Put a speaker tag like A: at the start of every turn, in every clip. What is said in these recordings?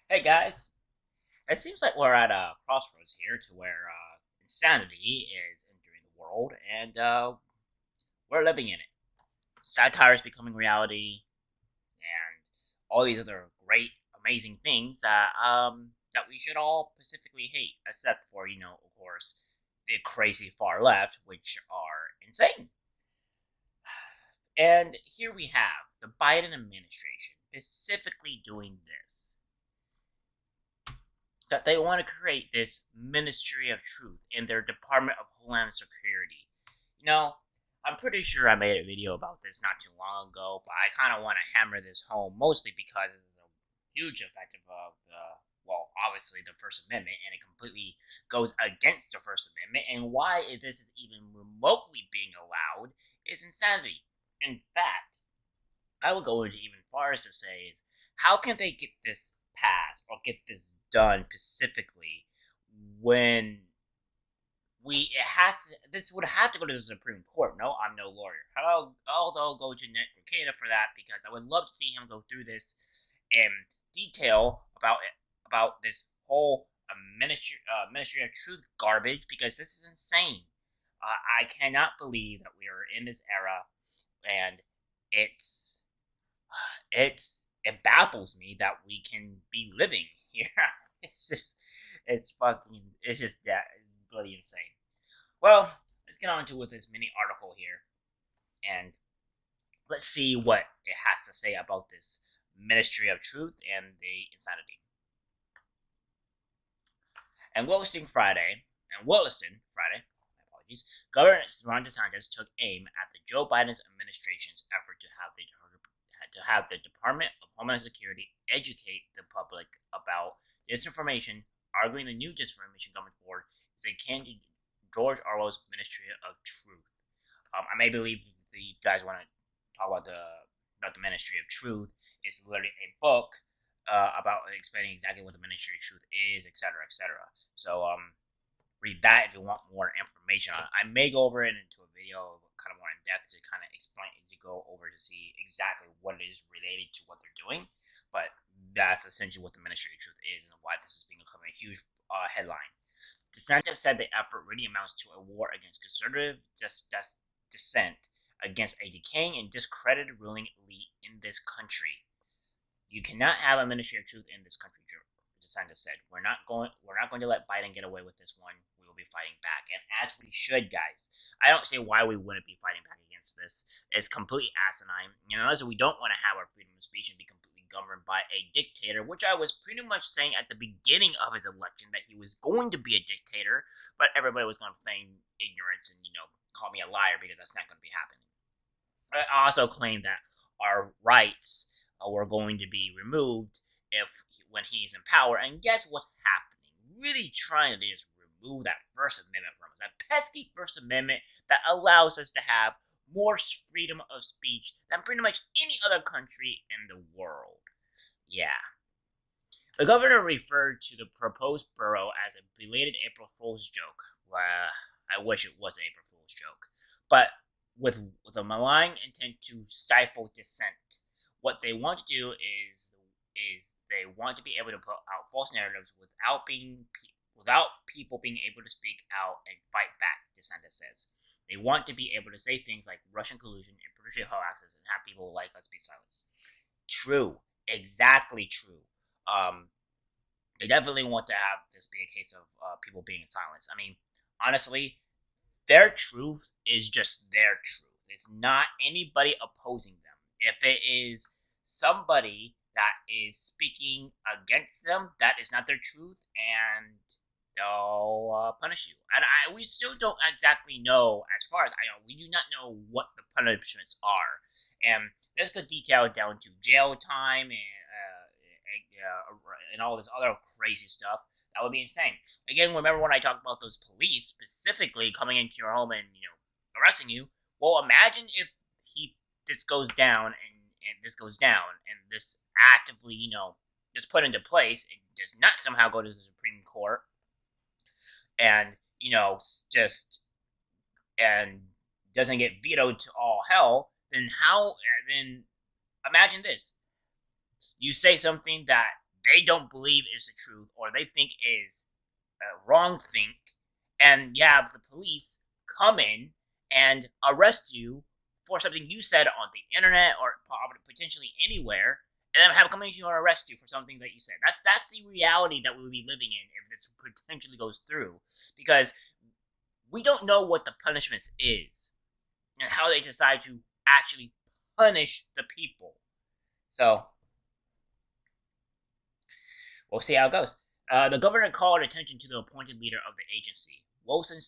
A: Hey guys, it seems like we're at a crossroads here to where insanity is entering the world and we're living in it. Satire is becoming reality and all these other great, amazing things that we should all specifically hate, except for, of course, the crazy far left, which are insane. And here we have the Biden administration specifically doing this, that they want to create this Ministry of Truth in their Department of Homeland Security. You know, I'm pretty sure I made a video about this not too long ago, but I kind of want to hammer this home, mostly because it's a huge effect of obviously the First Amendment, and it completely goes against the First Amendment, and why this is even remotely being allowed is insanity. In fact, I would go into even far as to say is, how can they get this passed or get this done specifically when this would have to go to the Supreme Court. No, I'm no lawyer. Although go to Nick Rekieta for that, because I would love to see him go through this in detail about this whole Ministry of Truth garbage, because this is insane. I cannot believe that we are in this era, and it's it baffles me that we can be living here. It's just that bloody insane. Well, let's get on to with this mini article here, and let's see what it has to say about this Ministry of Truth and the insanity. Williston Friday, my apologies, Governor Ron Desantis took aim at the Joe Biden's administration's effort to have the Department of Homeland Security educate the public about disinformation, arguing the new disinformation coming forward is akin to George Orwell's Ministry of Truth. I may believe the guys want to talk about the Ministry of Truth. It's literally a book about explaining exactly what the Ministry of Truth is, etc., etc. So read that if you want more information on it. I may go over it into a video kind of more in depth to kind of explain it, to go over to see exactly what it is related to what they're doing. But that's essentially what the Ministry of Truth is and why this is becoming a huge headline. DeSantis said the effort really amounts to a war against conservative dissent, against a decaying and discredited ruling elite in this country. You cannot have a Ministry of Truth in this country, DeSantis said. We're not going to let Biden get away with this one. We will be fighting back, and as we should, guys. I don't see why we wouldn't be fighting back against this. It's completely asinine. As we don't want to have our freedom of speech and be completely governed by a dictator, which I was pretty much saying at the beginning of his election that he was going to be a dictator, but everybody was going to feign ignorance and call me a liar, because that's not going to be happening. I also claim that our rights were going to be removed when he's in power. And guess what's happening? Really trying to just remove that First Amendment from us. That pesky First Amendment that allows us to have more freedom of speech than pretty much any other country in the world. Yeah. The governor referred to the proposed borough as a belated April Fool's joke. Well, I wish it was an April Fool's joke. But with a malign intent to stifle dissent. What they want to do is they want to be able to put out false narratives without people being able to speak out and fight back, DeSantis says. They want to be able to say things like Russian collusion and perpetrate hoaxes and have people like us be silenced. True. Exactly true. They definitely want to have this be a case of people being silenced. I mean, honestly, their truth is just their truth. It's not anybody opposing them. If it is somebody that is speaking against them, that is not their truth, and they'll punish you. And we still don't exactly know, as far as I know, we do not know what the punishments are. And this could detail down to jail time and all this other crazy stuff. That would be insane. Again, remember when I talked about those police specifically coming into your home and arresting you? Well, imagine if this goes down and this goes down and this actively is put into place and does not somehow go to the Supreme Court and just and doesn't get vetoed to all hell. Then imagine this: you say something that they don't believe is the truth or they think is a wrong thing, and you have the police come in and arrest you for something you said on the internet or potentially anywhere, and then have come in and arrest you for something that you said. That's the reality that we will be living in if this potentially goes through, because we don't know what the punishment is and how they decide to actually punish the people. So we'll see how it goes. The governor called attention to the appointed leader of the agency, Wilson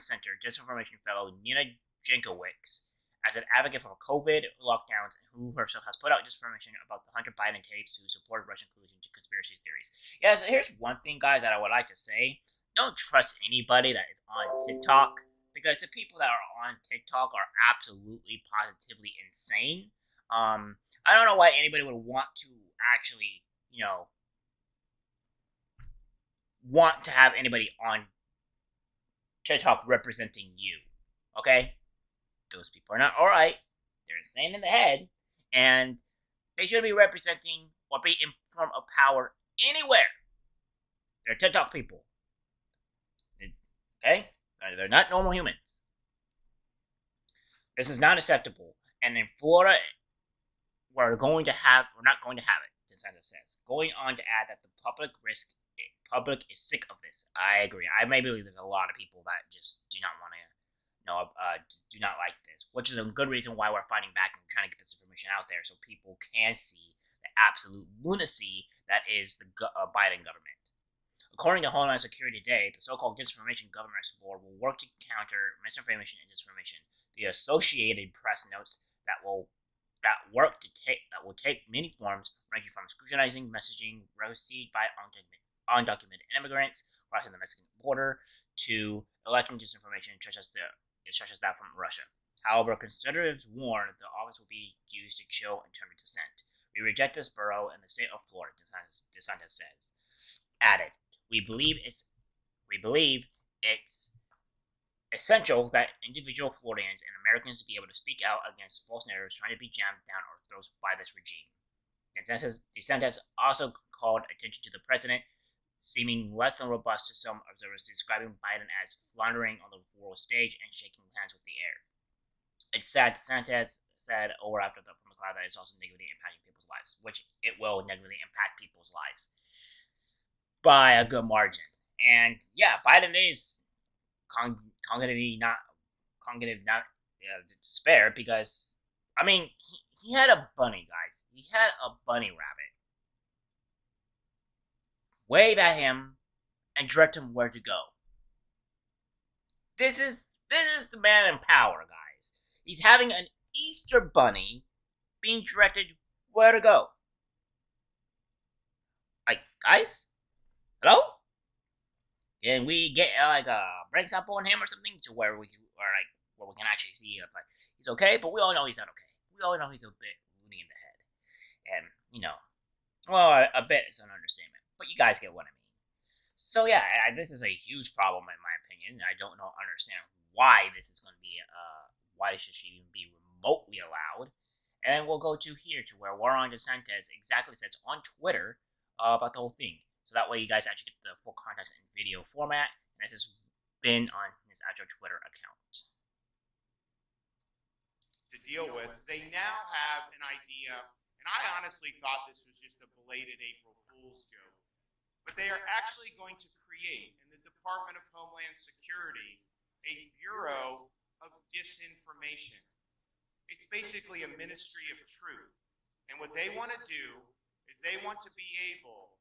A: Center disinformation fellow Nina Jankowicz, as an advocate for COVID lockdowns, who herself has put out disinformation about the Hunter Biden tapes who supported Russian collusion to conspiracy theories. Yeah, so here's one thing, guys, that I would like to say. Don't trust anybody that is on TikTok, because the people that are on TikTok are absolutely positively insane. I don't know why anybody would want to actually, want to have anybody on TikTok representing you. Okay? Those people are not alright. They're insane in the head. And they shouldn't be representing or be in form of power anywhere. They're TikTok people. Okay? They're not normal humans. This is not acceptable. And in Florida, we're not going to have it, DeSantis says. Going on to add that the public is sick of this. I agree. I may believe there's a lot of people that just do not want to do not like this, which is a good reason why we're fighting back and trying to get this information out there so people can see the absolute lunacy that is the Biden government. According to Homeland Security Today, the so-called Disinformation Governance Board will work to counter misinformation and disinformation. The Associated Press notes that will take many forms, ranging from scrutinizing messaging received by undocumented immigrants crossing the Mexican border to electing disinformation such as that from Russia. However, conservatives warn the office will be used to chill and turn to dissent. We reject this borough in the state of Florida, DeSantis says. Added, we believe it's essential that individual Floridians and Americans be able to speak out against false narratives trying to be jammed down our throats by this regime. DeSantis also called attention to the president seeming less than robust to some observers, describing Biden as floundering on the world stage and shaking hands with the air. It's sad, DeSantis said over from the crowd that it's also negatively impacting people's lives, which it will negatively impact people's lives by a good margin. And yeah, Biden is cognitive not to spare, because I mean he had a bunny, guys. He had a bunny rabbit. Wave at him and direct him where to go. This is the man in power, guys. He's having an Easter bunny being directed where to go. Like, guys, hello? Can we get a break sample on him or something to where we can actually see if he's okay? But we all know he's not okay. We all know he's a bit loony in the head, and a bit is an understatement. But you guys get what I mean. So yeah, this is a huge problem in my opinion. I don't understand why this is going to be why this should even be remotely allowed. And we'll go to here to where Ron Desantis exactly says on Twitter about the whole thing. So that way you guys actually get the full context in video format. And this has been on his actual Twitter account.
B: To deal with, they now have an idea, and I honestly thought this was just a belated April Fool's joke. But they are actually going to create, in the Department of Homeland Security, a Bureau of Disinformation. It's basically a ministry of truth. And what they want to do is they want to be able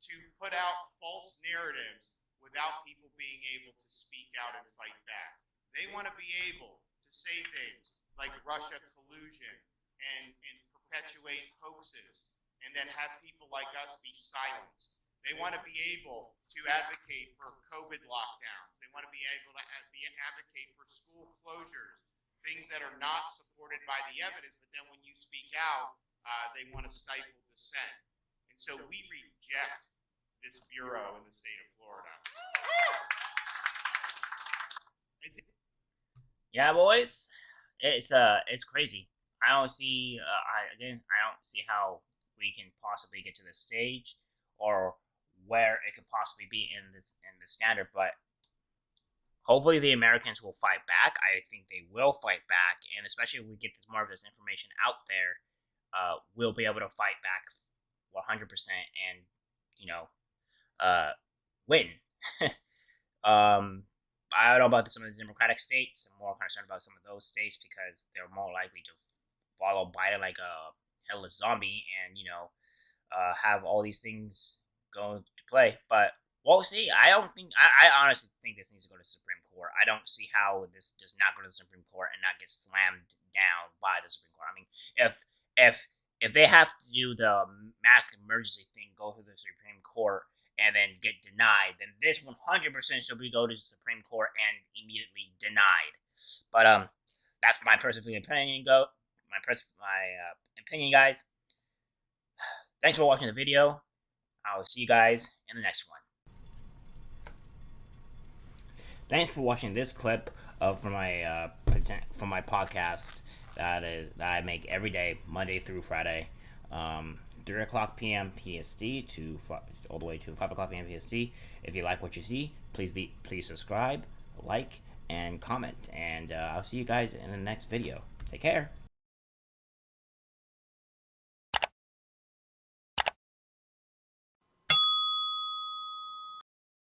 B: to put out false narratives without people being able to speak out and fight back. They want to be able to say things like Russia collusion and perpetuate hoaxes, and then have people like us be silenced. They want to be able to advocate for COVID lockdowns. They want to be able to advocate for school closures, things that are not supported by the evidence, but then when you speak out, they want to stifle dissent. And so we reject this bureau in the state of Florida.
A: Yeah, boys, it's crazy. I don't see I don't see how we can possibly get to this stage, or where it could possibly be in the standard. But hopefully the Americans will fight back. I think they will fight back, and especially if we get more of this information out there, we'll be able to fight back 100% and, you know, win. I don't know about some of the Democratic states. I'm more concerned about some of those states because they're more likely to follow Biden like a headless zombie and, have all these things go to play. But we'll see. I don't think. I honestly think this needs to go to the Supreme Court. I don't see how this does not go to the Supreme Court and not get slammed down by the Supreme Court. I mean, if they have to do the mask emergency thing, go through the Supreme Court and then get denied, then this 100% should be go to the Supreme Court and immediately denied. But that's my personal opinion. My opinion, guys. Thanks for watching the video. I will see you guys in the next one. Thanks for watching this clip from my podcast that I make every day, Monday through Friday, 3 o'clock p.m. PST to all the way to 5 o'clock p.m. PST. If you like what you see, please subscribe, like, and comment. And I'll see you guys in the next video. Take care.